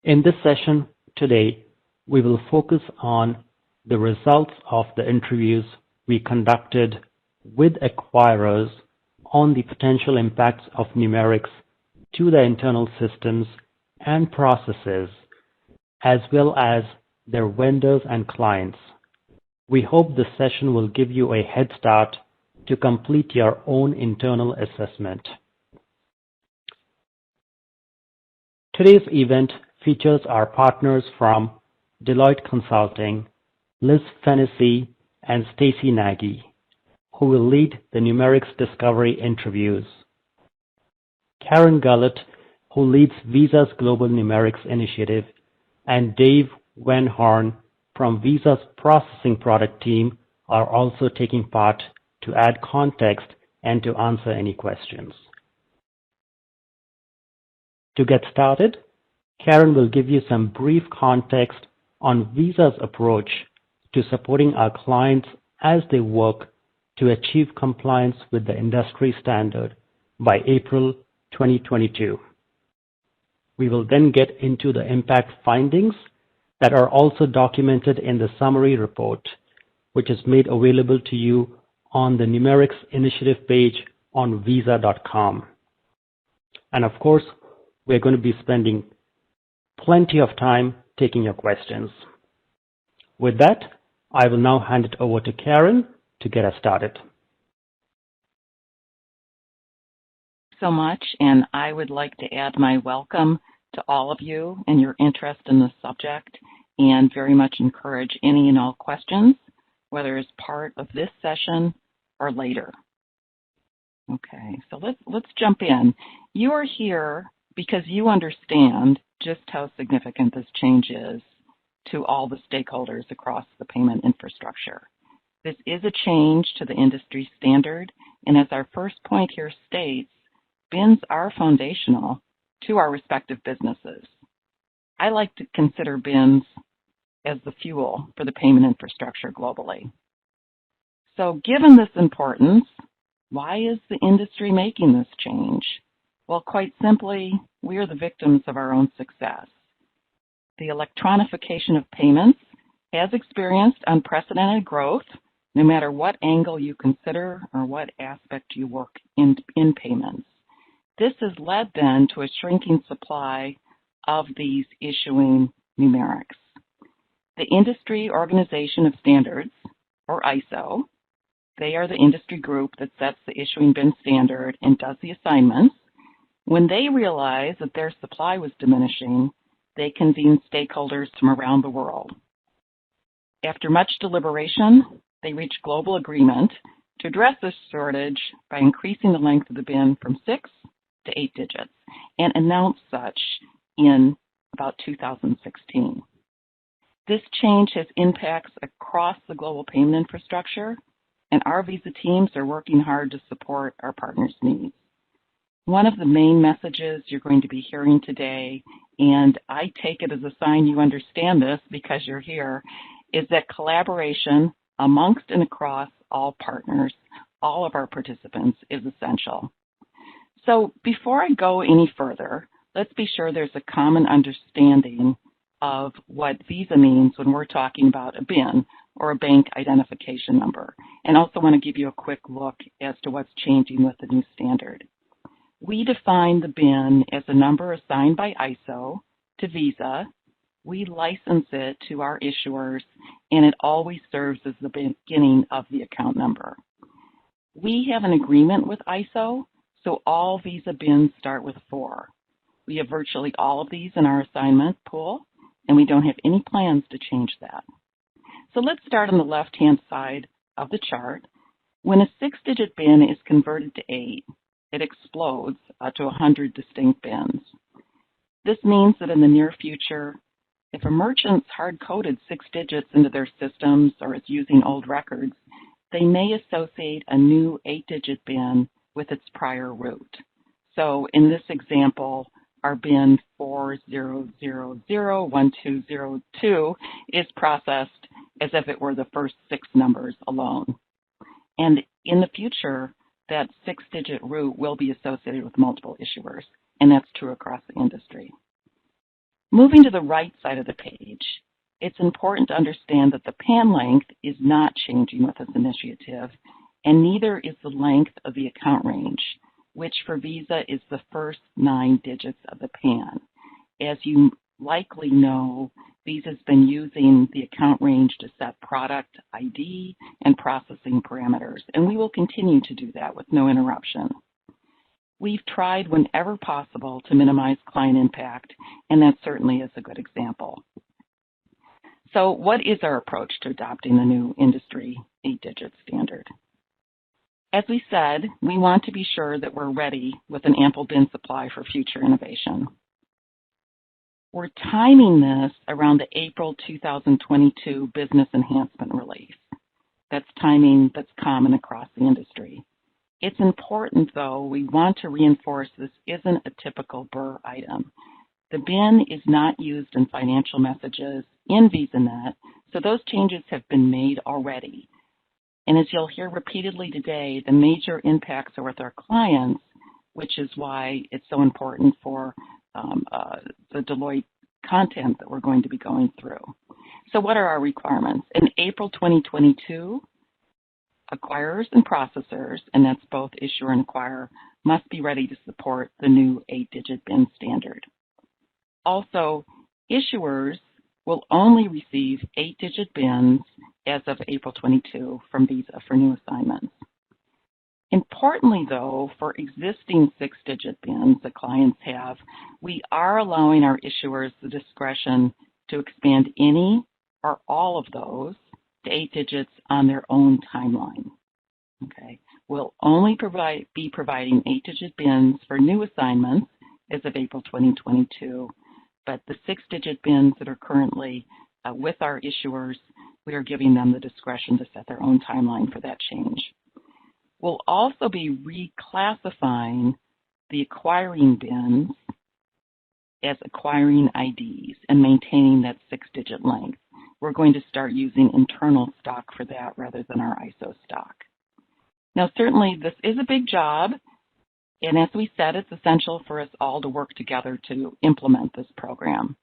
In this session today, we will focus on the results of the interviews we conducted with acquirers on the potential impacts of numerics to their internal systems and processes, as well as their vendors and clients. We hope this session will give you a head start to complete your own internal assessment. Today's event features our partners from Deloitte Consulting, Liz Fennessy and Stacy Nagy, who will lead the numerics discovery interviews. Karen Gullett, who leads Visa's Global Numerics Initiative, and Dave Van Horn from Visa's processing product team are also taking part to add context and to answer any questions. To get started, Karen will give you some brief context on Visa's approach to supporting our clients as they work to achieve compliance with the industry standard by April 2022. We will then get into the impact findings that are also documented in the summary report, which is made available to you on the Numerics Initiative page on visa.com. And of course, we're going to be spending plenty of time taking your questions. With that, I will now hand it over to Karen to get us started. So much, and I would like to add my welcome to all of you and your interest in this subject, and very much encourage any and all questions, whether as part of this session or later. Okay, so let's jump in. You are here because you understand just how significant this change is to all the stakeholders across the payment infrastructure. This is a change to the industry standard, and as our first point here states, BINs are foundational to our respective businesses. I like to consider BINs as the fuel for the payment infrastructure globally. So given this importance, why is the industry making this change? Well, quite simply, we are the victims of our own success. The electronification of payments has experienced unprecedented growth, no matter what angle you consider or what aspect you work in payments. This has led then to a shrinking supply of these issuing numerics. The Industry Organization of Standards, or ISO, they are the industry group that sets the issuing BIN standard and does the assignments. When they realized that their supply was diminishing, they convened stakeholders from around the world. After much deliberation, they reached global agreement to address this shortage by increasing the length of the BIN from 6 to 8 digits, and announced such in about 2016. This change has impacts across the global payment infrastructure, and our Visa teams are working hard to support our partners' needs. One of the main messages you're going to be hearing today, and I take it as a sign you understand this because you're here, is that collaboration amongst and across all partners, all of our participants, is essential. So before I go any further, let's be sure there's a common understanding of what Visa means when we're talking about a BIN, or a bank identification number, and also want to give you a quick look as to what's changing with the new standard. We define the BIN as a number assigned by ISO to Visa. We license it to our issuers, and it always serves as the beginning of the account number. We have an agreement with ISO, so all Visa BINs start with 4. We have virtually all of these in our assignment pool, and we don't have any plans to change that. So let's start on the left-hand side of the chart. When a 6-digit BIN is converted to 8, it explodes to 100 distinct BINs. This means that in the near future, if a merchant's hard-coded 6 digits into their systems or is using old records, they may associate a new 8-digit BIN with its prior root. So in this example, our BIN 40001202 is processed as if it were the first 6 numbers alone. And in the future, that 6-digit root will be associated with multiple issuers, and that's true across the industry. Moving to the right side of the page, it's important to understand that the PAN length is not changing with this initiative, and neither is the length of the account range, which for Visa is the first 9 digits of the PAN. As you likely know, Visa's been using the account range to set product ID and processing parameters, and we will continue to do that with no interruption. We've tried whenever possible to minimize client impact, and that certainly is a good example. So what is our approach to adopting the new industry 8-digit standard? As we said, we want to be sure that we're ready with an ample bin supply for future innovation. We're timing this around the April 2022 business enhancement release. That's timing that's common across the industry. It's important, though, we want to reinforce this isn't a typical Burr item. The bin is not used in financial messages in VisaNet, so those changes have been made already. And as you'll hear repeatedly today, the major impacts are with our clients, which is why it's so important for the Deloitte content that we're going to be going through. So what are our requirements? In April 2022, acquirers and processors, and that's both issuer and acquirer, must be ready to support the new 8-digit bin standard. Also, issuers will only receive 8-digit bins as of April 22 from Visa for new assignments. Importantly, though, for existing 6-digit bins that clients have, we are allowing our issuers the discretion to expand any or all of those to 8 digits on their own timeline. Okay, we'll only be providing 8-digit bins for new assignments as of April 2022, but the 6-digit bins that are currently with our issuers, we are giving them the discretion to set their own timeline for that change. We'll also be reclassifying the acquiring bins as acquiring IDs and maintaining that 6-digit length. We're going to start using internal stock for that rather than our ISO stock. Now, certainly this is a big job, and as we said, it's essential for us all to work together to implement this program.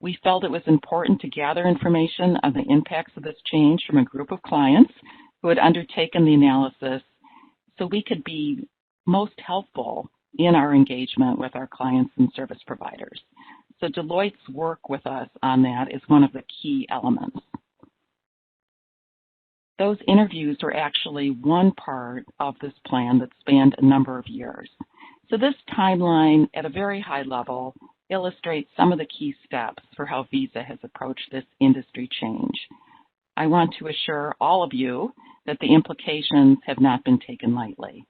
We felt it was important to gather information on the impacts of this change from a group of clients who had undertaken the analysis so we could be most helpful in our engagement with our clients and service providers. So Deloitte's work with us on that is one of the key elements. Those interviews were actually one part of this plan that spanned a number of years. So this timeline at a very high level illustrates some of the key steps for how Visa has approached this industry change. I want to assure all of you that the implications have not been taken lightly.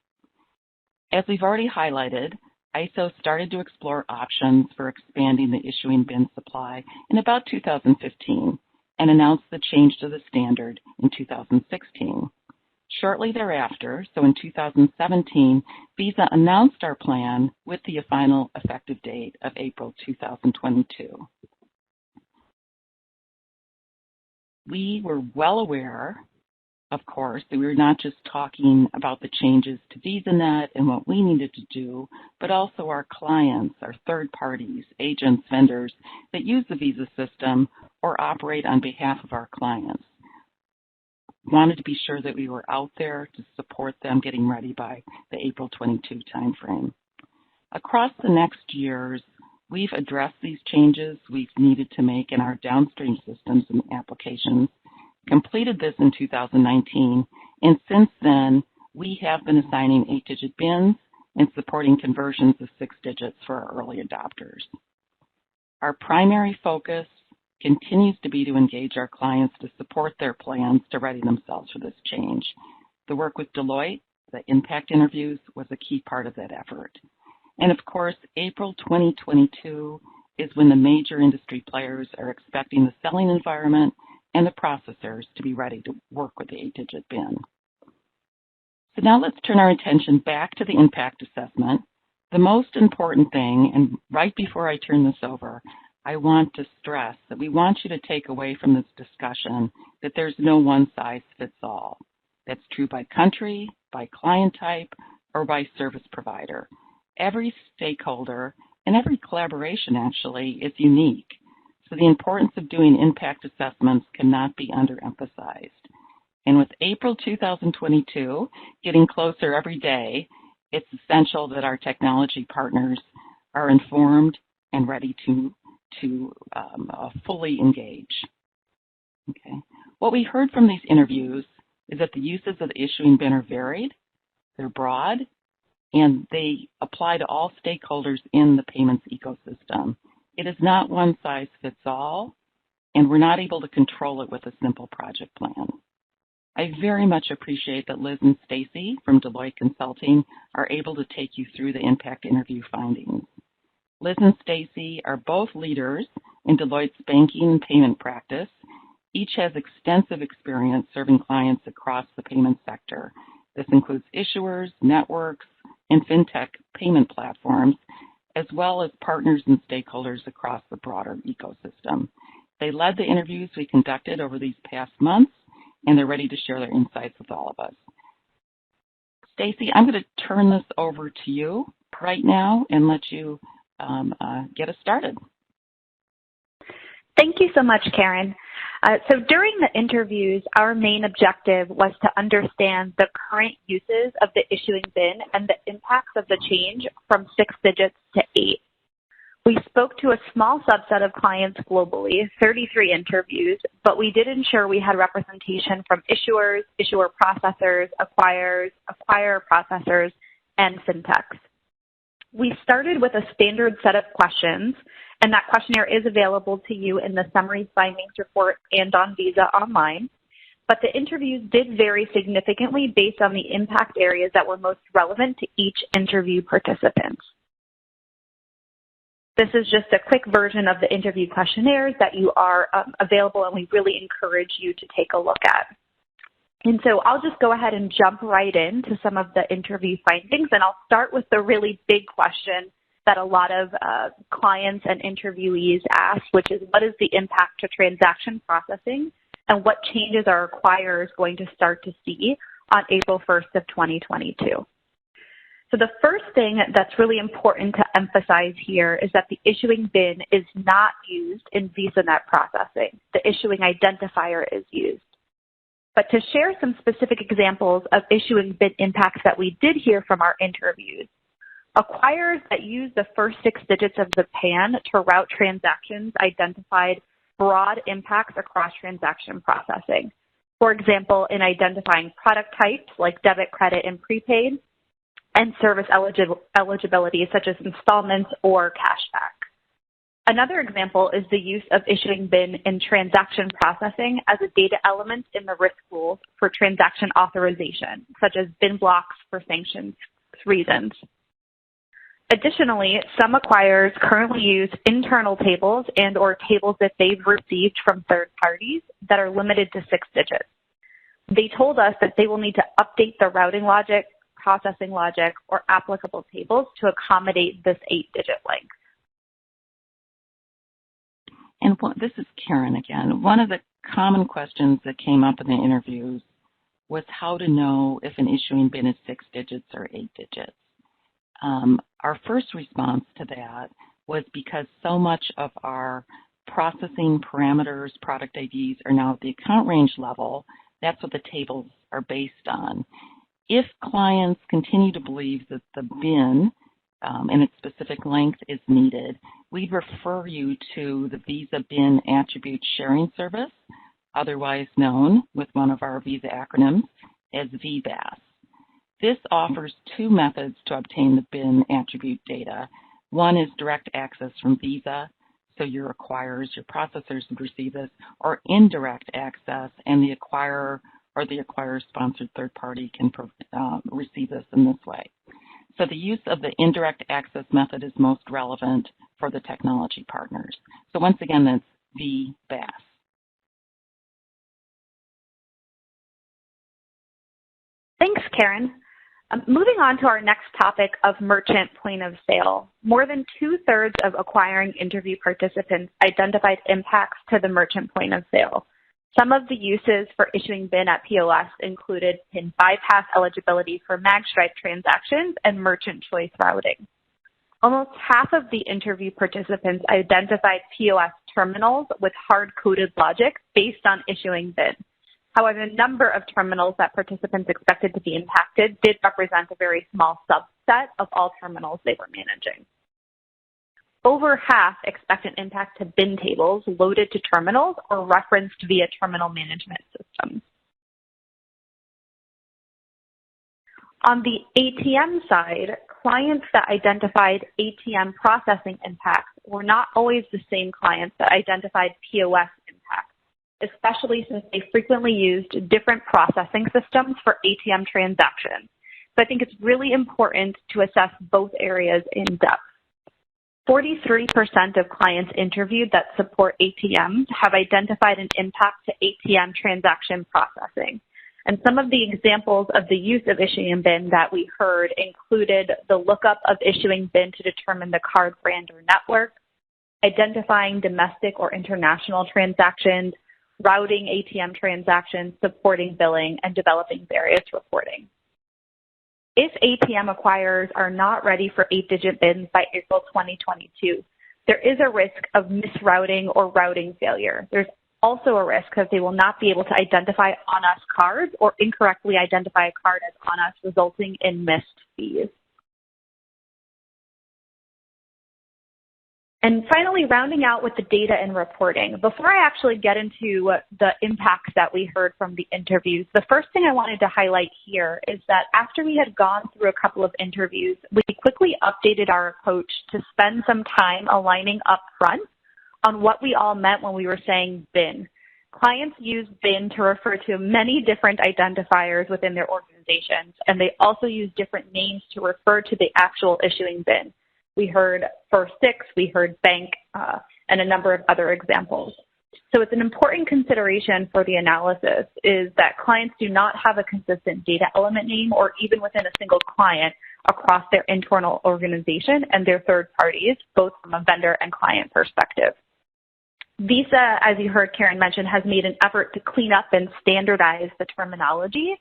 As we've already highlighted, ISO started to explore options for expanding the issuing bin supply in about 2015 and announced the change to the standard in 2016. Shortly thereafter, so in 2017, Visa announced our plan with the final effective date of April 2022. We were well aware, of course, that we were not just talking about the changes to VisaNet and what we needed to do, but also our clients, our third parties, agents, vendors that use the Visa system or operate on behalf of our clients. Wanted to be sure that we were out there to support them getting ready by the April 22 timeframe. Across the next years, we've addressed these changes we've needed to make in our downstream systems and applications, completed this in 2019, and since then, we have been assigning 8-digit bins and supporting conversions of 6 digits for our early adopters. Our primary focus continues to be to engage our clients to support their plans to ready themselves for this change. The work with Deloitte, the impact interviews, was a key part of that effort. And of course, April 2022 is when the major industry players are expecting the selling environment and the processors to be ready to work with the 8-digit bin. So now let's turn our attention back to the impact assessment. The most important thing, and right before I turn this over, I want to stress that we want you to take away from this discussion that there's no one size fits all. That's true by country, by client type, or by service provider. Every stakeholder And every collaboration actually is unique. So the importance of doing impact assessments cannot be underemphasized. And with April 2022 getting closer every day, it's essential that our technology partners are informed and ready to fully engage. Okay. What we heard from these interviews is that the uses of the issuing bin are varied, they're broad, and they apply to all stakeholders in the payments ecosystem. It is not one size fits all, and we're not able to control it with a simple project plan. I very much appreciate that Liz and Stacy from Deloitte Consulting are able to take you through the impact interview findings. Liz and Stacy are both leaders in Deloitte's banking and payment practice. Each has extensive experience serving clients across the payment sector. This includes issuers, networks, and fintech payment platforms, as well as partners and stakeholders across the broader ecosystem. They led the interviews we conducted over these past months, and they're ready to share their insights with all of us. Stacy, I'm going to turn this over to you right now and let you get us started. Thank you so much, Karen. So during the interviews, our main objective was to understand the current uses of the issuing bin and the impacts of the change from 6 digits to 8. We spoke to a small subset of clients globally, 33 interviews, but we did ensure we had representation from issuers, issuer processors, acquirers, acquirer processors, and fintechs. We started with a standard set of questions, and that questionnaire is available to you in the summary findings report and on Visa Online. But the interviews did vary significantly based on the impact areas that were most relevant to each interview participant. This is just a quick version of the interview questionnaires that you are available, and we really encourage you to take a look at. And so I'll just go ahead and jump right into some of the interview findings, and I'll start with the really big question that a lot of clients and interviewees ask, which is what is the impact to transaction processing and what changes are acquirers going to start to see on April 1st of 2022? So the first thing that's really important to emphasize here is that the issuing bin is not used in VisaNet processing. The issuing identifier is used. But to share some specific examples of issuing bin impacts that we did hear from our interviews, acquirers that use the first 6 digits of the PAN to route transactions identified broad impacts across transaction processing. For example, in identifying product types like debit, credit, and prepaid, and service eligibility such as installments or cashback. Another example is the use of issuing bin in transaction processing as a data element in the risk rules for transaction authorization, such as bin blocks for sanctions reasons. Additionally, some acquirers currently use internal tables and or tables that they've received from third parties that are limited to 6 digits. They told us that they will need to update the routing logic, processing logic, or applicable tables to accommodate this 8-digit length. And this is Karen again. One of the common questions that came up in the interviews was how to know if an issuing bin is 6 digits or 8 digits. Our first response to that was because so much of our processing parameters, product IDs are now at the account range level. That's what the tables are based on. If clients continue to believe that the bin and its specific length is needed, we'd refer you to the Visa Bin Attribute Sharing Service, otherwise known with one of our Visa acronyms as VBAS. This offers 2 methods to obtain the bin attribute data. One is direct access from Visa, so your acquirers, your processors would receive this, or indirect access, and the acquirer or the acquirer-sponsored third party can receive this in this way. So the use of the indirect access method is most relevant for the technology partners. So once again, that's VBAS. Thanks, Karen. Moving on to our next topic of merchant point of sale. More than 2/3 of acquiring interview participants identified impacts to the merchant point of sale. Some of the uses for issuing bin at POS included PIN bypass eligibility for magstripe transactions and merchant choice routing. Almost half of the interview participants identified POS terminals with hard-coded logic based on issuing BIN. However, the number of terminals that participants expected to be impacted did represent a very small subset of all terminals they were managing. Over half expect an impact to BIN tables loaded to terminals or referenced via terminal management systems. On the ATM side, clients that identified ATM processing impacts were not always the same clients that identified POS impacts, especially since they frequently used different processing systems for ATM transactions. So I think it's really important to assess both areas in depth. 43% of clients interviewed that support ATMs have identified an impact to ATM transaction processing. And some of the examples of the use of issuing BIN that we heard included the lookup of issuing BIN to determine the card brand or network, identifying domestic or international transactions, routing ATM transactions, supporting billing, and developing various reporting. If ATM acquirers are not ready for 8-digit BINs by April 2022, there is a risk of misrouting or routing failure. There's also a risk that they will not be able to identify on-us cards or incorrectly identify a card as on-us, resulting in missed fees. And finally, rounding out with the data and reporting. Before I actually get into the impacts that we heard from the interviews, the first thing I wanted to highlight here is that after we had gone through a couple of interviews, we quickly updated our approach to spend some time aligning up front on what we all meant when we were saying BIN. Clients use BIN to refer to many different identifiers within their organizations, and they also use different names to refer to the actual issuing BIN. We heard First Six, we heard bank, and a number of other examples. So it's an important consideration for the analysis is that clients do not have a consistent data element name or even within a single client across their internal organization and their third parties, both from a vendor and client perspective. Visa, as you heard Karen mention, has made an effort to clean up and standardize the terminology.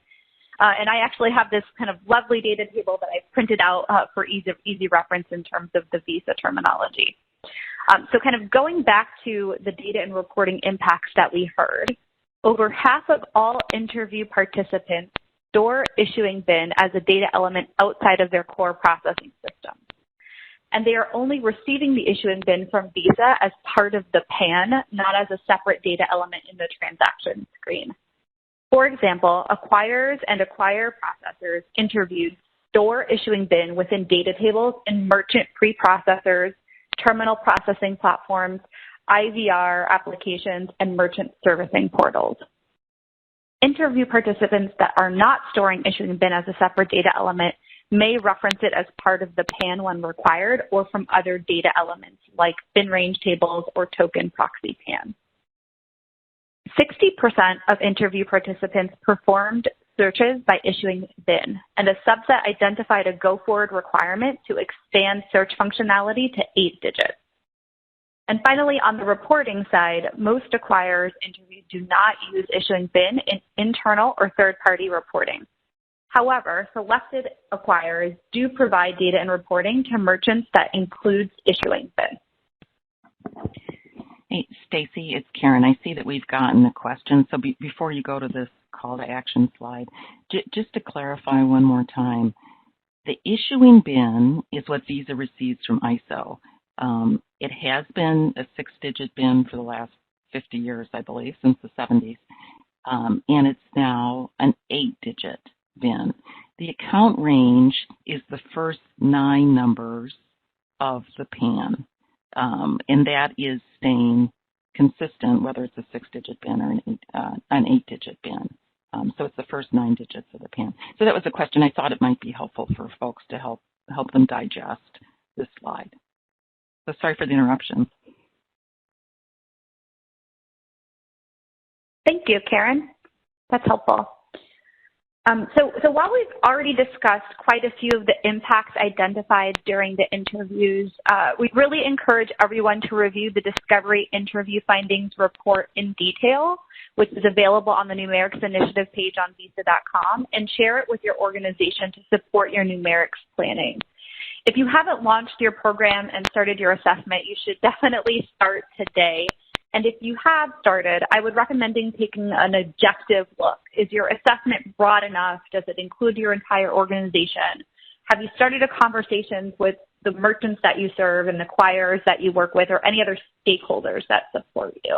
And I actually have this kind of lovely data table that I printed out for easy reference in terms of the Visa terminology. So kind of going back to the data and reporting impacts that we heard, over half of all interview participants store issuing BIN as a data element outside of their core processing system. And they are only receiving the issuing BIN from Visa as part of the PAN, not as a separate data element in the transaction screen. For example, acquirers and acquire processors interviewed store issuing BIN within data tables in merchant preprocessors, terminal processing platforms, IVR applications, and merchant servicing portals. Interview participants that are not storing issuing BIN as a separate data element may reference it as part of the PAN when required or from other data elements like BIN range tables or token proxy PAN. 60% of interview participants performed searches by issuing BIN, and a subset identified a go-forward requirement to expand search functionality to 8 digits. And finally, on the reporting side, most acquirers interviewed do not use issuing BIN in internal or third-party reporting. However, selected acquirers do provide data and reporting to merchants that includes issuing BIN. Hey, Stacy, it's Karen. I see that we've gotten a question. So before you go to this call to action slide, just to clarify one more time, the issuing BIN is what Visa receives from ISO. It has been a 6-digit BIN for the last 50 years, I believe, since the 70s. And it's now an 8-digit BIN. The account range is the first 9 numbers of the PAN. And that is staying consistent, whether it's a 6-digit BIN or an 8-digit BIN. So it's the first 9 digits of the PAN. So that was a question. I thought it might be helpful for folks to help them digest this slide. So sorry for the interruption. Thank you, Karen. That's helpful. So while we've already discussed quite a few of the impacts identified during the interviews, we really encourage everyone to review the Discovery Interview Findings Report in detail, which is available on the Numerics Initiative page on Visa.com, and share it with your organization to support your numerics planning. If you haven't launched your program and started your assessment, you should definitely start today. And if you have started, I would recommend taking an objective look. Is your assessment broad enough? Does it include your entire organization? Have you started a conversation with the merchants that you serve and the acquirers that you work with, or any other stakeholders that support you?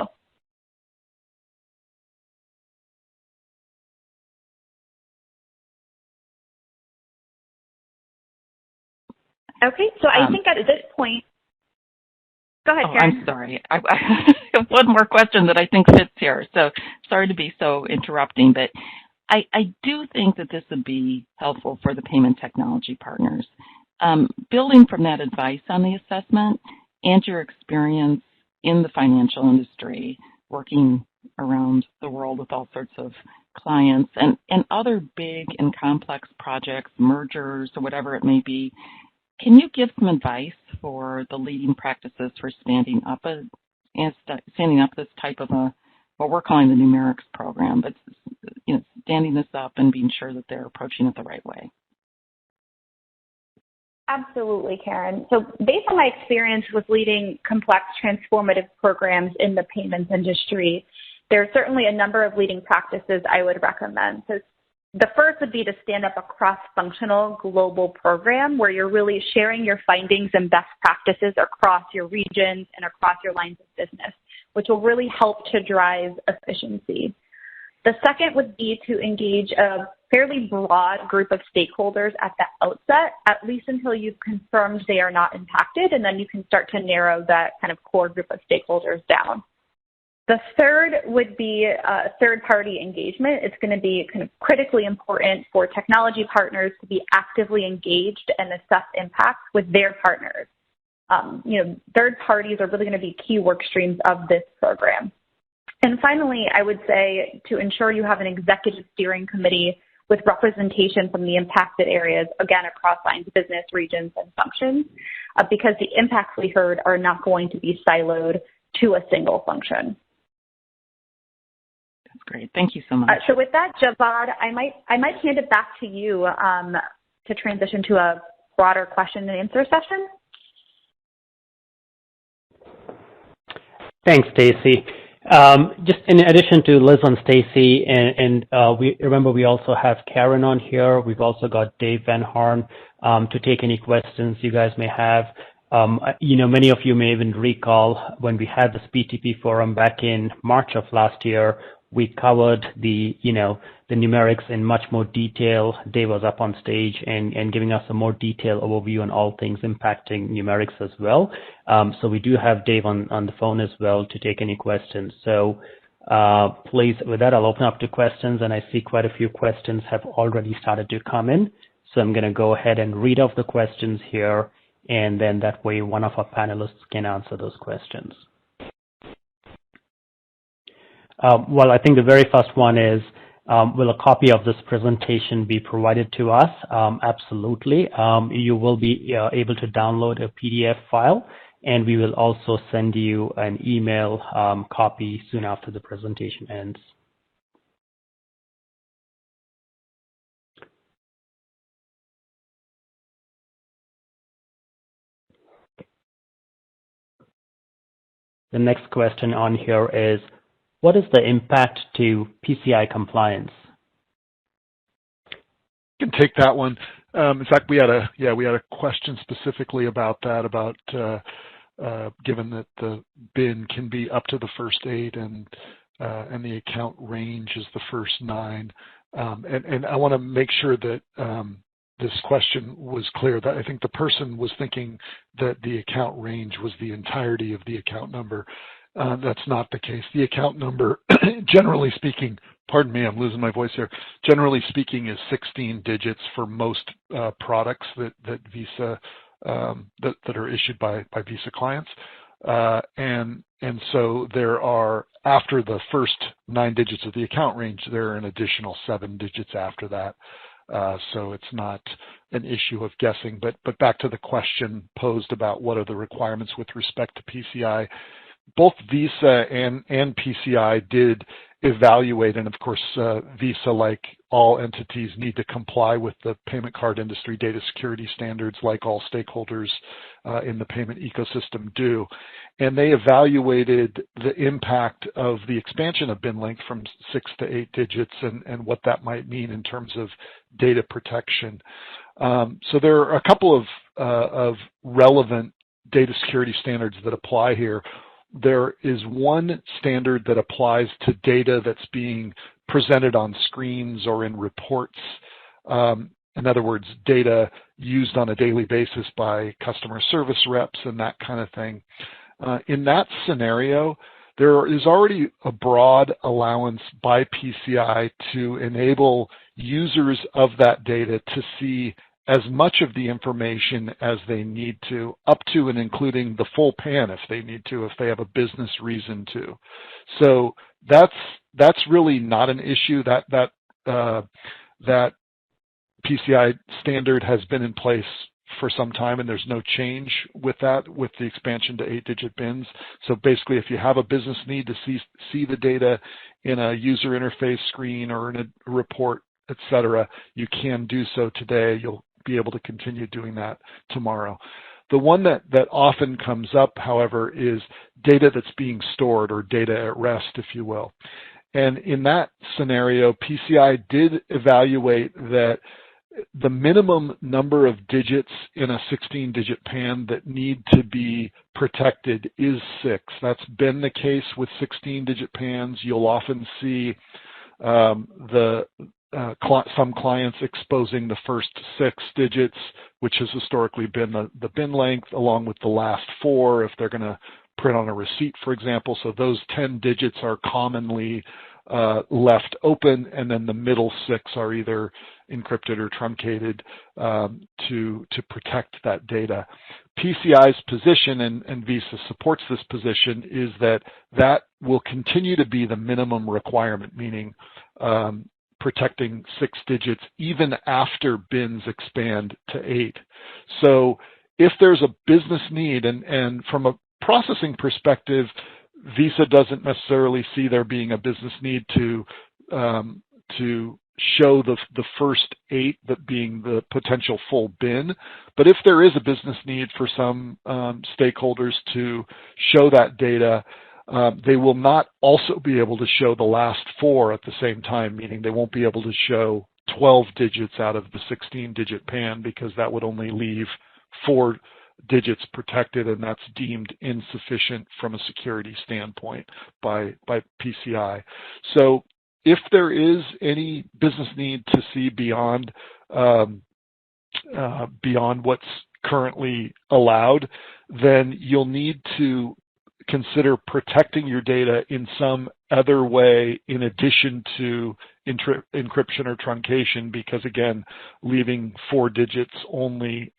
Okay, so I think at this point, go ahead, Karen. I'm sorry. I have one more question that I think fits here. So sorry to be so interrupting, but I do think that this would be helpful for the payment technology partners. Building from that advice on the assessment and your experience in the financial industry, working around the world with all sorts of clients and other big and complex projects, mergers, or whatever it may be, can you give some advice for the leading practices for standing up this type of what we're calling the numerics program, but standing this up and being sure that they're approaching it the right way? Absolutely, Karen. So based on my experience with leading complex transformative programs in the payments industry, there are certainly a number of leading practices I would recommend. So the first would be to stand up a cross-functional global program where you're really sharing your findings and best practices across your regions and across your lines of business, which will really help to drive efficiency. The second would be to engage a fairly broad group of stakeholders at the outset, at least until you've confirmed they are not impacted, and then you can start to narrow that kind of core group of stakeholders down. The third would be third-party engagement. It's going to be kind of critically important for technology partners to be actively engaged and assess impacts with their partners. Third parties are really going to be key work streams of this program. And finally, I would say to ensure you have an executive steering committee with representation from the impacted areas, again, across lines of business, regions, and functions, because the impacts we heard are not going to be siloed to a single function. That's great. Thank you so much. So with that, Javad, I might hand it back to you to transition to a broader question and answer session. Thanks, Stacy. Just in addition to Liz and Stacy, and we also have Karen on here. We've also got Dave Van Horn to take any questions you guys may have. Many of you may even recall when we had this PTP forum back in March of last year. We covered the numerics in much more detail. Dave was up on stage and giving us a more detailed overview on all things impacting numerics as well. So we do have Dave on the phone as well to take any questions. So please, with that, I'll open up to questions, and I see quite a few questions have already started to come in. So I'm going to go ahead and read off the questions here, and then that way one of our panelists can answer those questions. Well, I think the very first one is, will a copy of this presentation be provided to us? Absolutely. You will be able to download a PDF file, and we will also send you an email copy soon after the presentation ends. The next question on here is, what is the impact to PCI compliance? I can take that one. In fact, we had a question specifically about that, given that the BIN can be up to the first 8 and the account range is the first 9. And I want to make sure that this question was clear. That I think the person was thinking that the account range was the entirety of the account number. That's not the case. The account number, generally speaking, pardon me, I'm losing my voice here. Generally speaking, is 16 digits for most products that Visa that are issued by Visa clients, and so there are, after the first 9 digits of the account range, there are an additional 7 digits after that. So it's not an issue of guessing. But back to the question posed about what are the requirements with respect to PCI. Both Visa and PCI did evaluate, and of course Visa, like all entities, need to comply with the payment card industry data security standards like all stakeholders in the payment ecosystem do. And they evaluated the impact of the expansion of bin length from 6 to 8 digits and what that might mean in terms of data protection. So there are a couple of relevant data security standards that apply here. There is one standard that applies to data that's being presented on screens or in reports. In other words, data used on a daily basis by customer service reps and that kind of thing. In that scenario, there is already a broad allowance by PCI to enable users of that data to see as much of the information as they need to, up to and including the full PAN if they need to, if they have a business reason to. So that's really not an issue. That PCI standard has been in place for some time, and there's no change with that, with the expansion to 8-digit bins. So basically, if you have a business need to see the data in a user interface screen or in a report, etc., you can do so today. You'll be able to continue doing that tomorrow. The one that often comes up, however, is data that's being stored, or data at rest, if you will. And in that scenario, PCI did evaluate that the minimum number of digits in a 16-digit PAN that need to be protected is 6. That's been the case with 16-digit PANs. You'll often see some clients exposing the first 6 digits, which has historically been the bin length, along with the last 4 if they're going to print on a receipt, for example. So those 10 digits are commonly left open, and then the middle 6 are either encrypted or truncated to protect that data. PCI's position, and Visa supports this position, is that will continue to be the minimum requirement, meaning protecting 6 digits even after bins expand to 8. So if there's a business need, and from a processing perspective, Visa doesn't necessarily see there being a business need to show the first 8, that being the potential full bin. But if there is a business need for some stakeholders to show that data, they will not also be able to show the last 4 at the same time, meaning they won't be able to show 12 digits out of the 16-digit PAN, because that would only leave 4 digits protected, and that's deemed insufficient from a security standpoint by PCI. So if there is any business need to see beyond what's currently allowed, then you'll need to consider protecting your data in some other way in addition to encryption or truncation, because again, leaving 4 digits only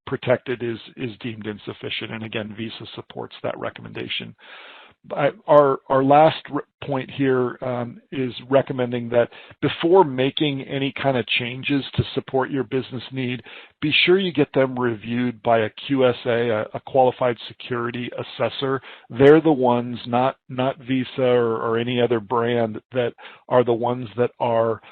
protected is deemed insufficient. And again, Visa supports that recommendation. Our last point here is recommending that before making any kind of changes to support your business need, be sure you get them reviewed by a QSA, a qualified security assessor. They're the ones, not Visa or any other brand, that are the ones that are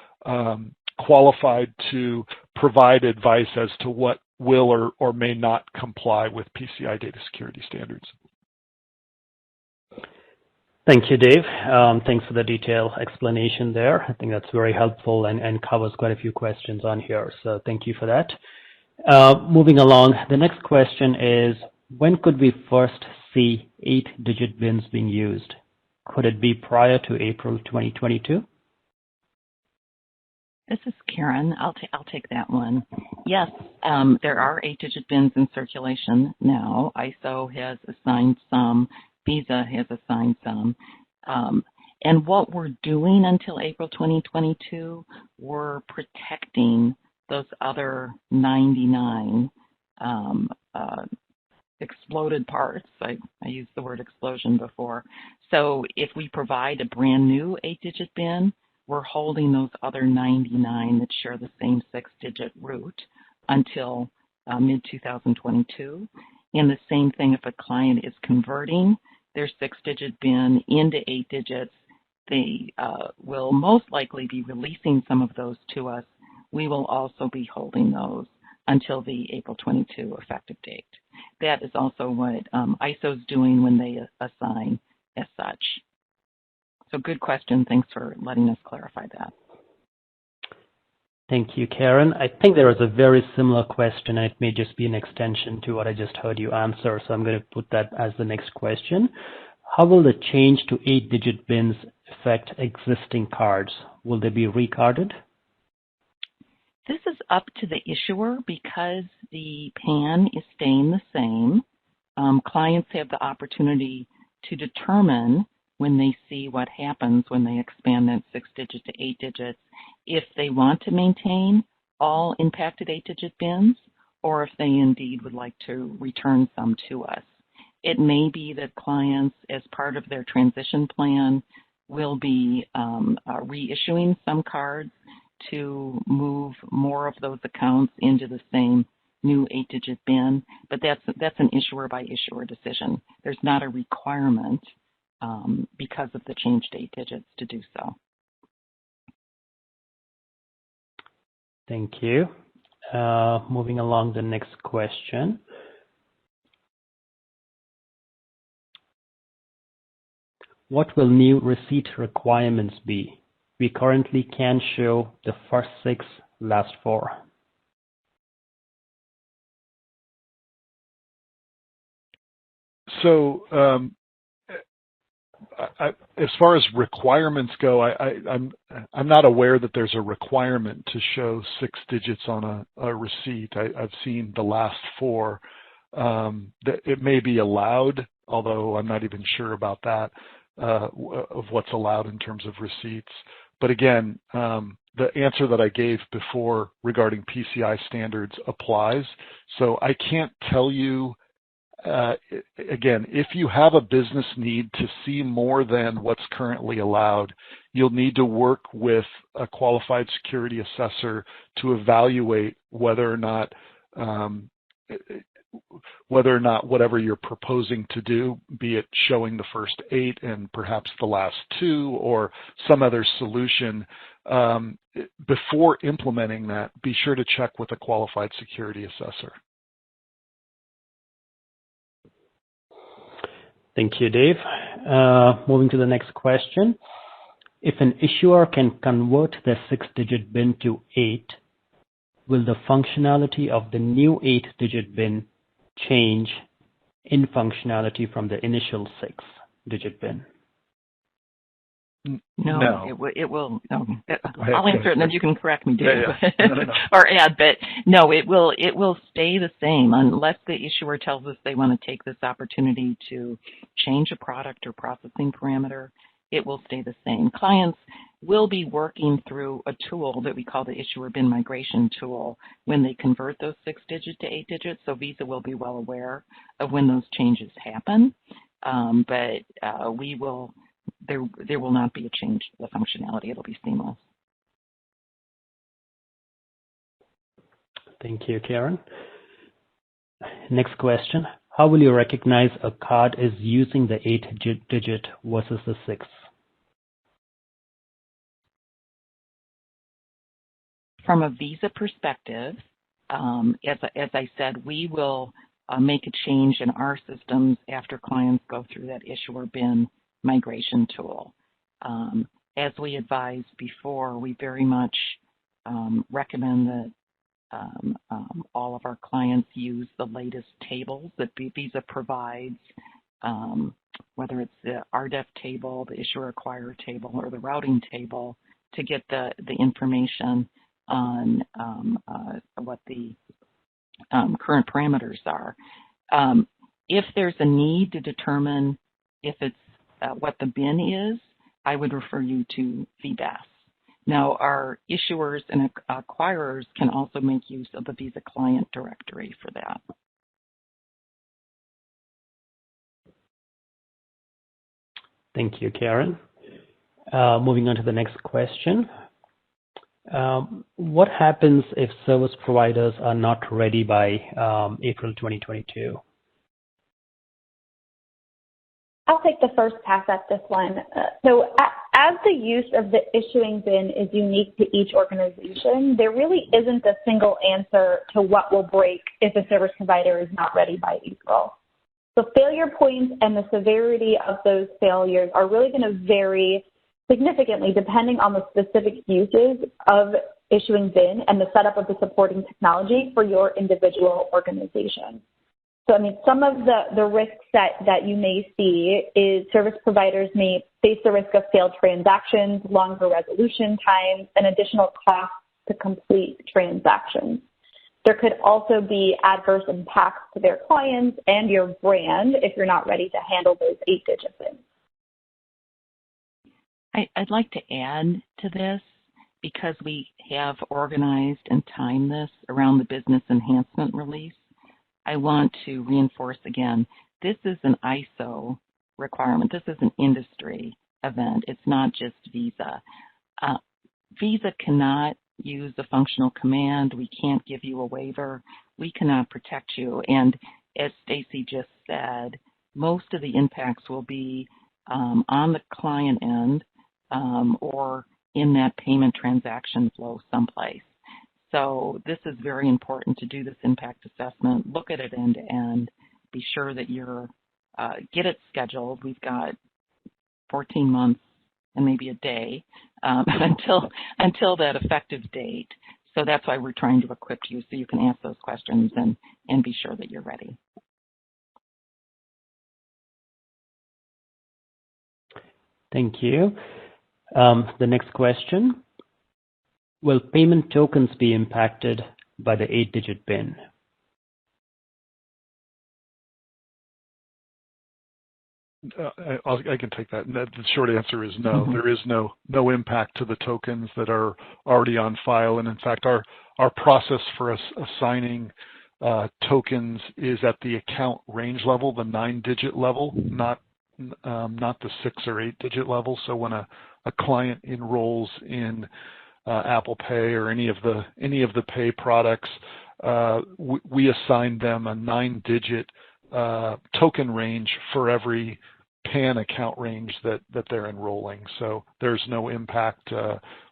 qualified to provide advice as to what will or may not comply with PCI data security standards. Thank you, Dave. Thanks for the detailed explanation there. I think that's very helpful and covers quite a few questions on here. So thank you for that. Moving along, the next question is, when could we first see 8-digit bins being used? Could it be prior to April 2022? This is Karen. I'll take that one. Yes, there are 8-digit bins in circulation now. ISO has assigned some. Visa has assigned some. And what we're doing until April 2022, we're protecting those other 99 exploded parts. I used the word explosion before. So if we provide a brand new 8-digit bin, we're holding those other 99 that share the same 6-digit root until mid-2022. And the same thing if a client is converting their 6-digit bin into 8 digits, they will most likely be releasing some of those to us, we will also be holding those until the April 22 effective date. That is also what ISO is doing when they assign as such. So good question. Thanks for letting us clarify that. Thank you, Karen. I think there is a very similar question. It may just be an extension to what I just heard you answer, so I'm going to put that as the next question. How will the change to 8-digit BINs affect existing cards? Will they be recarded? This is up to the issuer because the PAN is staying the same. Clients have the opportunity to determine when they see what happens when they expand that 6-digit to 8 digits, if they want to maintain all impacted 8-digit BINs, or if they indeed would like to return some to us. It may be that clients, as part of their transition plan, will be reissuing some cards to move more of those accounts into the same new 8-digit BIN, but that's an issuer by issuer decision. There's not a requirement because of the change to 8 digits to do so. Thank you. Moving along, the next question. What will new receipt requirements be? We currently can show the first 6, last 4. So as far as requirements go, I'm not aware that there's a requirement to show 6 digits on a receipt. I've seen the last 4. That it may be allowed, although I'm not even sure about that, of what's allowed in terms of receipts. But again, the answer that I gave before regarding PCI standards applies. So I can't tell you, again, if you have a business need to see more than what's currently allowed, you'll need to work with a qualified security assessor to evaluate whether or not whatever you're proposing to do, be it showing the first 8 and perhaps the last 2 or some other solution, before implementing that, be sure to check with a qualified security assessor. Thank you, Dave. Moving to the next question. If an issuer can convert the 6-digit BIN to 8, will the functionality of the new 8-digit BIN change in functionality from the initial 6-digit BIN? No. It will. No. I'll answer it, and then you can correct me, Dave, yeah. No. or add. But no, it will stay the same unless the issuer tells us they want to take this opportunity to change a product or processing parameter. It will stay the same. Clients will be working through a tool that we call the Issuer BIN Migration Tool when they convert those 6 digits to 8 digits. So Visa will be well aware of when those changes happen. But there will not be a change to the functionality. It'll be seamless. Thank you, Karen. Next question. How will you recognize a card is using the 8-digit versus the 6? From a Visa perspective, as I said, we will make a change in our systems after clients go through that Issuer BIN migration tool. As we advised before, we very much recommend that all of our clients use the latest tables that Visa provides, whether it's the RDEF table, the issuer acquirer table, or the routing table, to get the information on what the current parameters are. If there's a need to determine if it's what the BIN is, I would refer you to VBAS. Now, our issuers and acquirers can also make use of the Visa client directory for that. Thank you, Karen. Moving on to the next question. What happens if service providers are not ready by April 2022? I'll take the first pass at this one. So as the use of the issuing bin is unique to each organization, there really isn't a single answer to what will break if a service provider is not ready by April. So failure points and the severity of those failures are really going to vary significantly depending on the specific uses of issuing bin and the setup of the supporting technology for your individual organization. So, I mean, some of the risks that you may see is service providers may face the risk of failed transactions, longer resolution times, and additional costs to complete transactions. There could also be adverse impacts to their clients and your brand if you're not ready to handle those 8-digit bins. I'd like to add to this, because we have organized and timed this around the business enhancement release. I want to reinforce again, this is an ISO requirement. This is an industry event. It's not just Visa. Visa cannot use a functional command. We can't give you a waiver. We cannot protect you. And as Stacy just said, most of the impacts will be on the client end or in that payment transaction flow someplace. So this is very important to do this impact assessment, look at it end to end, be sure that you're, get it scheduled. We've got 14 months and maybe a day until that effective date. So that's why we're trying to equip you so you can ask those questions and be sure that you're ready. Thank you. The next question. Will payment tokens be impacted by the 8-digit bin? I can take that. The short answer is no. Mm-hmm. There is no impact to the tokens that are already on file. And in fact, our process for us assigning tokens is at the account range level, the 9-digit level, not the 6 or 8-digit level. So when a client enrolls in Apple Pay or any of the pay products, we assign them a 9-digit token range for every PAN account range that they're enrolling. So there's no impact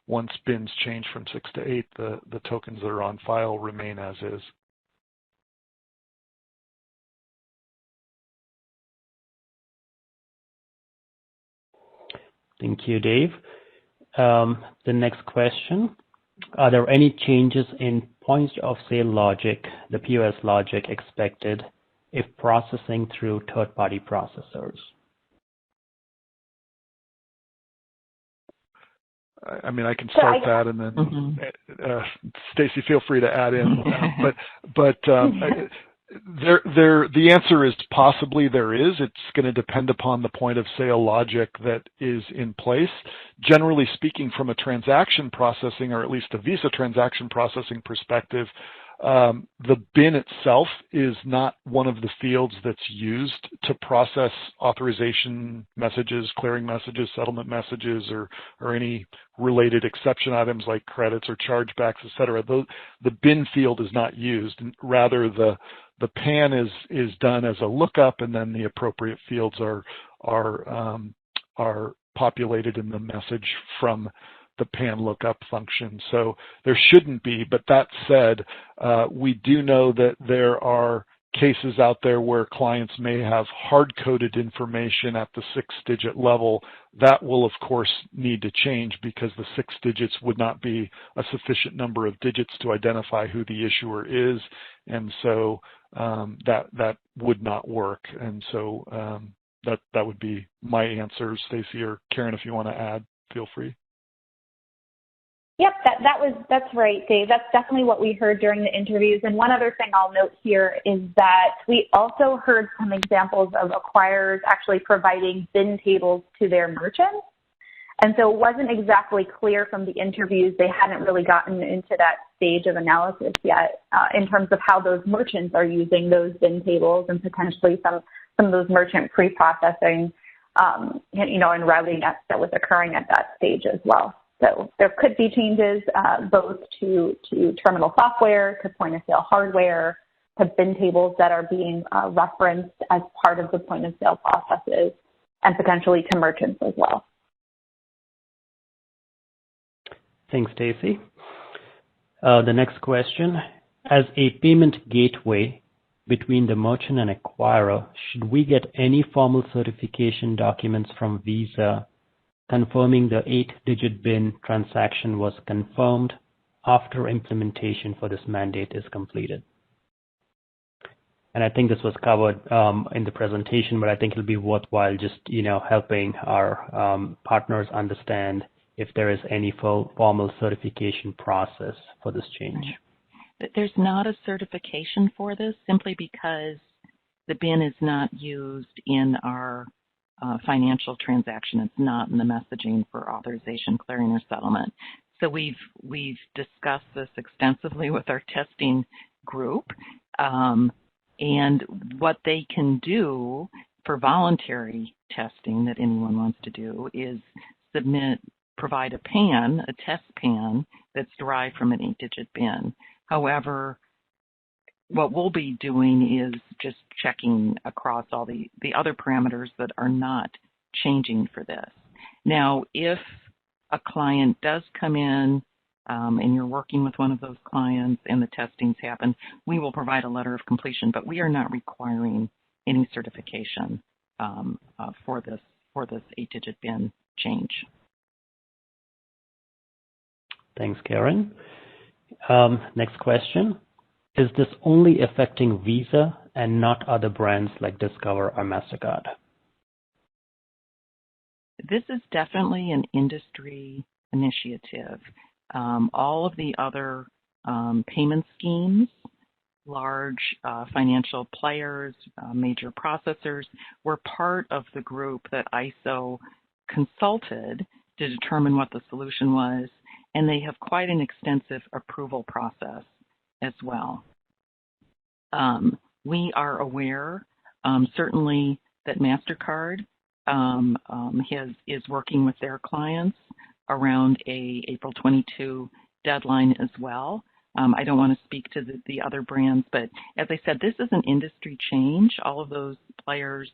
once bins change from 6 to 8. The tokens that are on file remain as is. Thank you, Dave. The next question, are there any changes in point of sale logic, the POS logic expected if processing through third-party processors? I mean, I can start that, and then Stacy, feel free to add in. The answer is possibly there is. It's going to depend upon the point of sale logic that is in place. Generally speaking, from a transaction processing, or at least a Visa transaction processing perspective, the bin itself is not one of the fields that's used to process authorization messages, clearing messages, settlement messages, or any related exception items like credits or chargebacks, et cetera. The bin field is not used. Rather, the PAN is done as a lookup, and then the appropriate fields are populated in the message from the PAN lookup function. So there shouldn't be, but that said, we do know that there are cases out there where clients may have hard-coded information at the 6-digit level. That will, of course, need to change because the 6 digits would not be a sufficient number of digits to identify who the issuer is, and so that would not work. And so that would be my answer. Stacy or Karen, if you want to add, feel free. Yep, that's right, Dave. That's definitely what we heard during the interviews. And one other thing I'll note here is that we also heard some examples of acquirers actually providing bin tables to their merchants. And so it wasn't exactly clear from the interviews. They hadn't really gotten into that stage of analysis yet in terms of how those merchants are using those bin tables and potentially some of those merchant pre-processing, and routing that was occurring at that stage as well. So there could be changes both to terminal software, to point-of-sale hardware, to bin tables that are being referenced as part of the point-of-sale processes, and potentially to merchants as well. Thanks, Stacy. The next question. As a payment gateway between the merchant and acquirer, should we get any formal certification documents from Visa confirming the 8-digit BIN transaction was confirmed after implementation for this mandate is completed? And I think this was covered in the presentation, but I think it'll be worthwhile just helping our partners understand if there is any formal certification process for this change. There's not a certification for this simply because the BIN is not used in our financial transaction. It's not in the messaging for authorization, clearing, or settlement. So we've discussed this extensively with our testing group. And what they can do for voluntary testing that anyone wants to do is provide a PAN, a test PAN, that's derived from an 8-digit BIN. However, what we'll be doing is just checking across all the other parameters that are not changing for this. Now, if a client does come in and you're working with one of those clients and the testings happen, we will provide a letter of completion, but we are not requiring any certification for this 8-digit BIN change. Thanks, Karen. Next question. Is this only affecting Visa and not other brands like Discover or MasterCard? This is definitely an industry initiative. All of the other payment schemes, large financial players, major processors, were part of the group that ISO consulted to determine what the solution was, and they have quite an extensive approval process as well. We are aware, certainly, that MasterCard is working with their clients around a April 22 deadline as well. I don't want to speak to the other brands, but as I said, this is an industry change. All of those players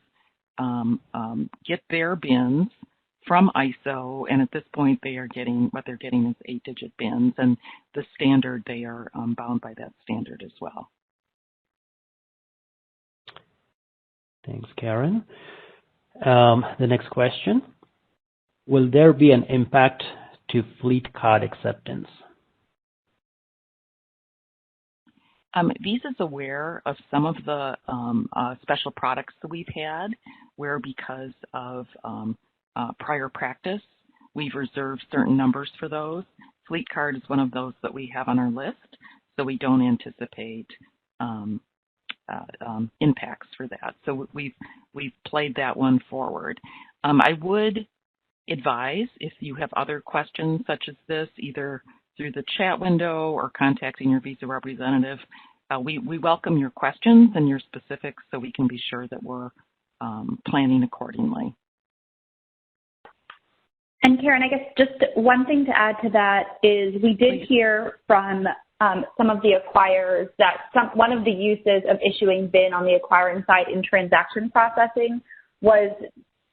get their BINs from ISO, and at this point what they're getting is 8-digit BINs, and the standard, they are bound by that standard as well. Thanks, Karen. The next question. Will there be an impact to fleet card acceptance? Visa's aware of some of the special products that we've had where because of prior practice, we've reserved certain numbers for those. Fleet card is one of those that we have on our list, so we don't anticipate impacts for that. So we've played that one forward. I would advise, if you have other questions such as this, either through the chat window or contacting your Visa representative, we welcome your questions and your specifics so we can be sure that we're planning accordingly. And Karen, I guess just one thing to add to that is we did hear from some of the acquirers that one of the uses of issuing BIN on the acquiring side in transaction processing was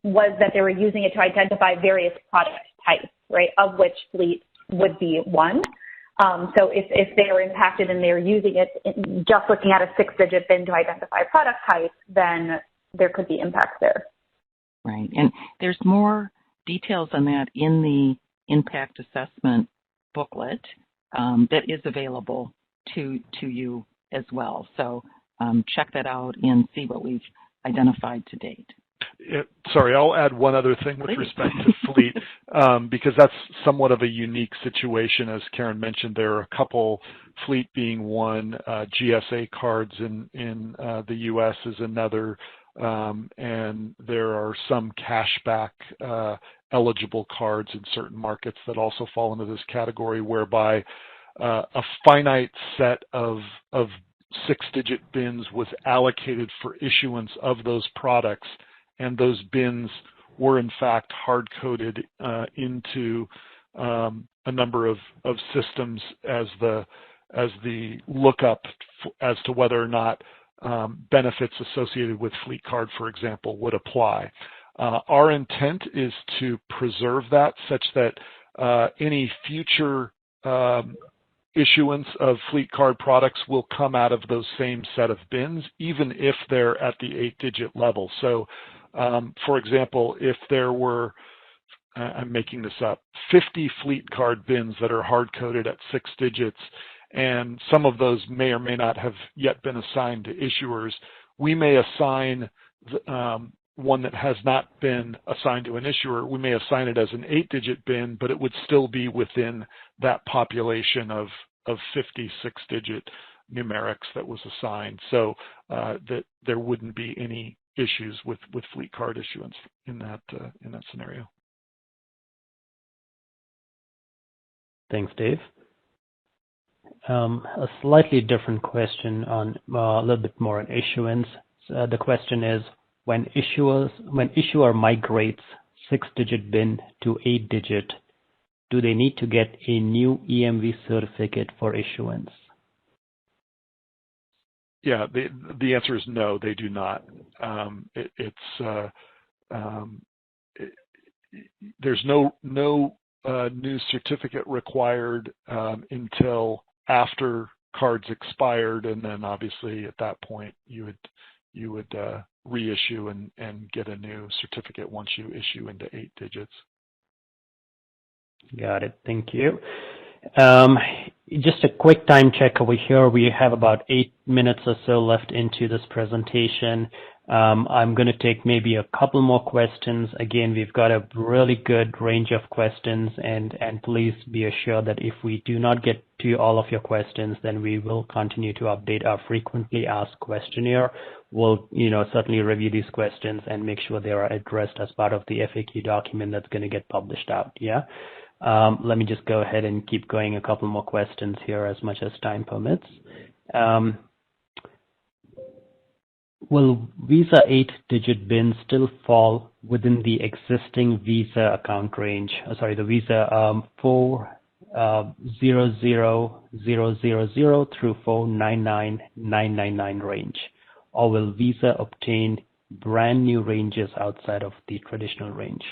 that they were using it to identify various product types, right, of which fleet would be one. So if they are impacted and they're using it just looking at a 6-digit BIN to identify product type, then there could be impacts there. Right, and there's more details on that in the impact assessment booklet that is available to you as well. So check that out and see what we've identified to date. Sorry, I'll add one other thing with respect to fleet, because that's somewhat of a unique situation. As Karen mentioned, there are a couple, fleet being one, GSA cards in the U.S. is another, and there are some cashback eligible cards in certain markets that also fall into this category, whereby a finite set of 6-digit BINs was allocated for issuance of those products, and those BINs were in fact hard-coded into a number of systems as the lookup as to whether or not benefits associated with Fleet Card, for example, would apply. Our intent is to preserve that such that any future issuance of fleet card products will come out of those same set of bins, even if they're at the 8-digit level. So, for example, if there were, I'm making this up, 50 fleet card bins that are hard-coded at 6 digits, and some of those may or may not have yet been assigned to issuers, we may assign one that has not been assigned to an issuer. We may assign it as an 8-digit bin, but it would still be within that population of 50 6-digit numerics that was assigned, so that there wouldn't be any issues with fleet card issuance in that scenario. Thanks, Dave. A slightly different question on a little bit more on issuance. The question is, when issuer migrates 6-digit bin to 8-digit, do they need to get a new EMV certificate for issuance? Yeah, the answer is no, they do not. There's no new certificate required until after cards expired, and then obviously at that point you would reissue and get a new certificate once you issue into 8 digits. Got it. Thank you. Just a quick time check over here. We have about 8 minutes or so left into this presentation. I'm going to take maybe a couple more questions. Again, we've got a really good range of questions, and please be assured that if we do not get to all of your questions, then we will continue to update our frequently asked questionnaire. We'll, certainly review these questions and make sure they are addressed as part of the FAQ document that's going to get published out. Yeah. Let me just go ahead and keep going a couple more questions here as much as time permits. Will Visa 8-digit bin still fall within the existing Visa account range? The Visa 400,000 through 499,999 range, or will Visa obtain brand new ranges outside of the traditional range?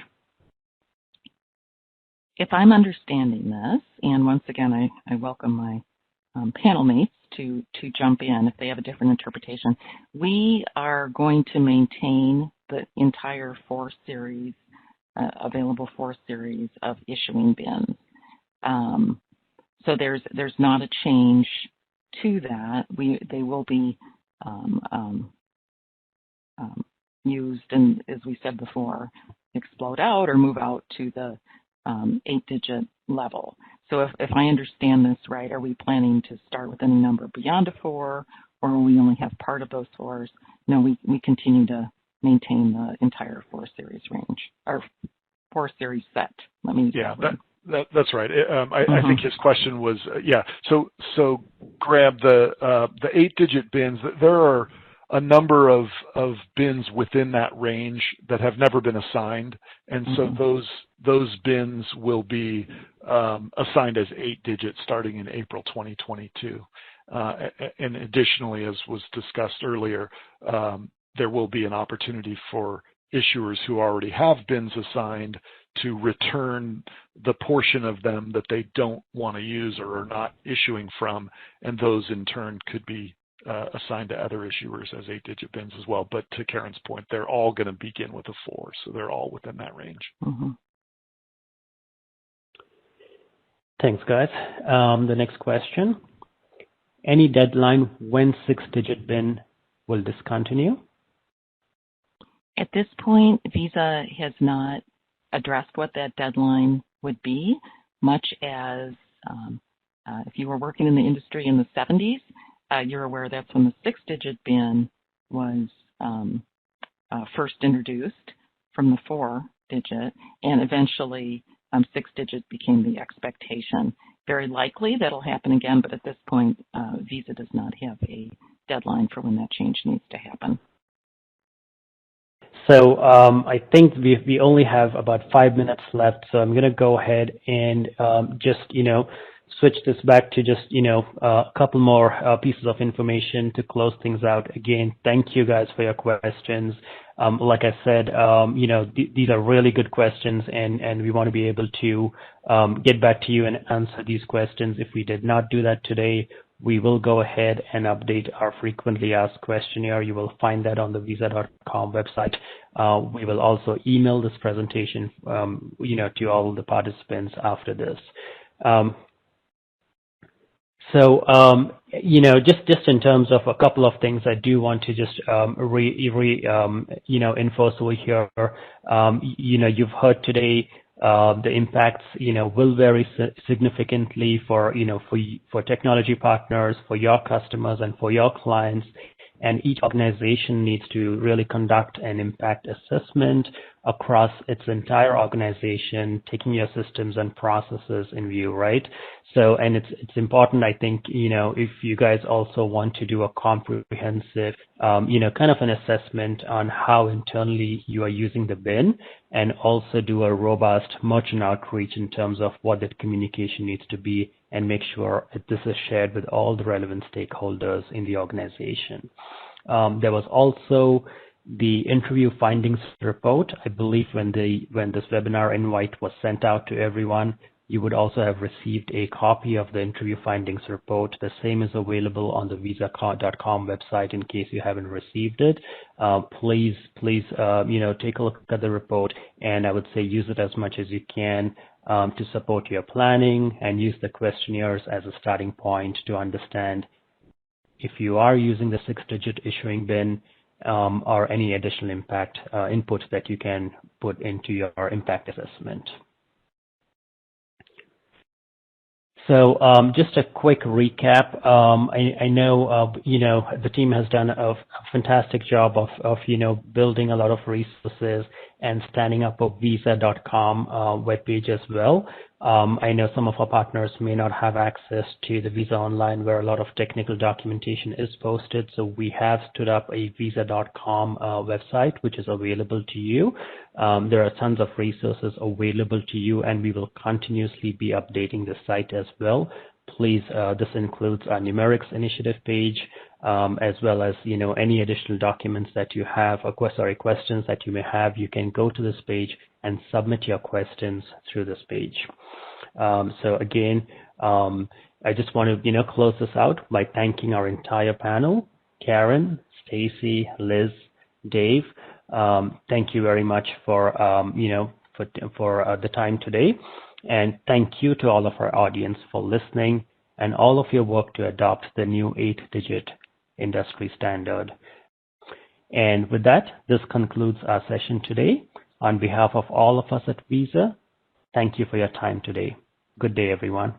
If I'm understanding this, and once again, I welcome my panel mates to jump in if they have a different interpretation. We are going to maintain the entire available 4 series of issuing bins. So there's not a change to that. They will be used, and as we said before, explode out or move out to the 8-digit level. So if I understand this right, are we planning to start with any number beyond a 4, or will we only have part of those 4s? No, we continue to maintain the entire 4 series range, or 4 series set. Let me use that's right. I think his question was, So grab the 8-digit bins. There are a number of bins within that range that have never been assigned, and so those bins will be assigned as 8 digits starting in April 2022. And additionally, as was discussed earlier, there will be an opportunity for issuers who already have bins assigned to return the portion of them that they don't want to use or are not issuing from, and those in turn could be assigned to other issuers as 8-digit bins as well. But to Karen's point, they're all going to begin with a 4, so they're all within that range. Thanks, guys. The next question. Any deadline when 6-digit bin will discontinue? At this point, Visa has not addressed what that deadline would be, much as if you were working in the industry in the 70s, you're aware that's when the 6-digit bin was first introduced from the 4-digit, and eventually 6-digit became the expectation. Very likely that'll happen again, but at this point, Visa does not have a deadline for when that change needs to happen. So I think we only have about 5 minutes left, so I'm going to go ahead and just, switch this back to just, a couple more pieces of information to close things out. Again, thank you guys for your questions. Like I said, these are really good questions, and we want to be able to get back to you and answer these questions. If we did not do that today, we will go ahead and update our frequently asked questionnaire. You will find that on the visa.com website. We will also email this presentation, to all the participants after this. Just in terms of a couple of things, I do want to just enforce over here. You've heard today the impacts, will vary significantly for technology partners, for your customers, and for your clients. And each organization needs to really conduct an impact assessment across its entire organization, taking your systems and processes in view, right? So, and it's important, I think, if you guys also want to do a comprehensive, kind of an assessment on how internally you are using the BIN, and also do a robust merchant outreach in terms of what that communication needs to be, and make sure that this is shared with all the relevant stakeholders in the organization. There was also the interview findings report. I believe when this webinar invite was sent out to everyone, you would also have received a copy of the interview findings report. The same is available on the visa.com website in case you haven't received it. Please, take a look at the report, and I would say use it as much as you can to support your planning, and use the questionnaires as a starting point to understand if you are using the 6-digit issuing BIN, or any additional impact inputs that you can put into your impact assessment. So just a quick recap. I know, the team has done a fantastic job of building a lot of resources and standing up a visa.com webpage as well. I know some of our partners may not have access to the Visa Online, where a lot of technical documentation is posted. So we have stood up a visa.com website, which is available to you. There are tons of resources available to you, and we will continuously be updating the site as well. Please, this includes our numerics initiative page, as well as any additional documents that you have, or questions that you may have. You can go to this page and submit your questions through this page. So again, I just want to close this out by thanking our entire panel: Karen, Stacy, Liz, Dave. Thank you very much for the time today. And thank you to all of our audience for listening, and all of your work to adopt the new 8-digit industry standard. And with that, this concludes our session today. On behalf of all of us at Visa, thank you for your time today. Good day, everyone.